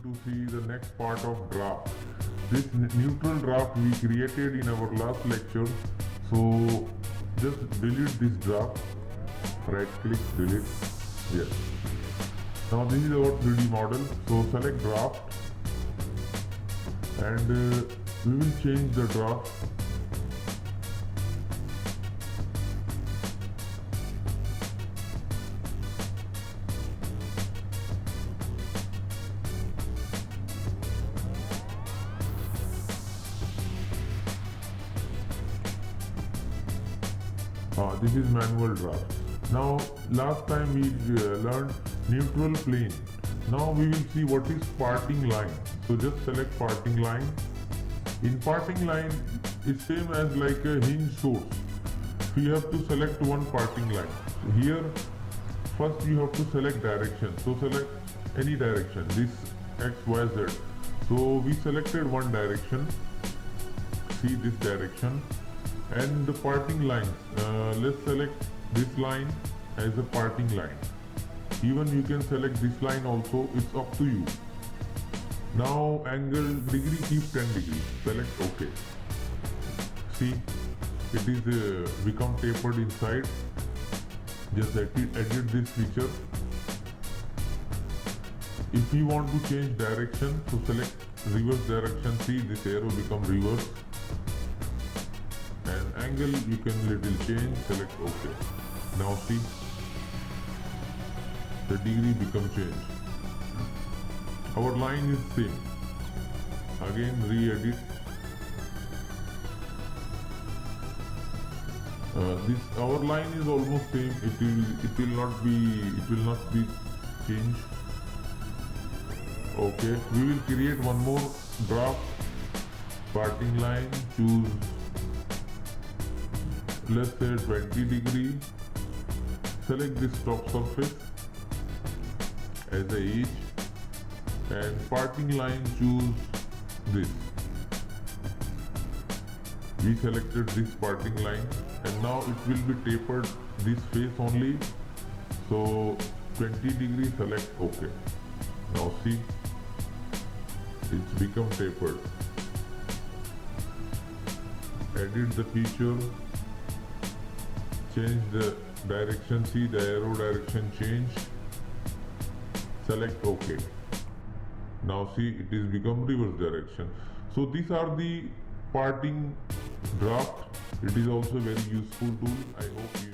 to see the next part of draft. This neutral draft we created in our last lecture. So just delete this draft. Right click, delete. Yes. Now this is our 3D model. So select draft and we will change the draft. This is manual draft. Now last time we learned neutral plane. Now we will see what is parting line. So just select parting line. In parting line it's same as like a hinge source. We have to select one parting line. So here first you have to select direction. So select any direction, this X, Y, Z. So we selected one direction. See this direction. And the parting lines, let's select this line as a parting line. Even you can select this line also, it's up to you. Now angle degree, keep 10 degrees, select OK. See, it is become tapered inside. Just edit this feature. If you want to change direction, so select reverse direction. See, this arrow become reverse. And angle you can little change, select OK. Now see, the degree become changed. Our line is same. Again re-edit. Our line is almost same. It will not be changed. Okay, we will create one more draft. Parting line, choose let's say 20 degree. Select this top surface as a edge and parting line, choose this. We selected this parting line and now it will be tapered this face only. So 20 degree, select OK. Now see, it's become tapered. Edit the feature. Change the direction, see the arrow direction change, select OK. Now see, it is become reverse direction. So these are the parting draft. It is also a very useful tool. I hope you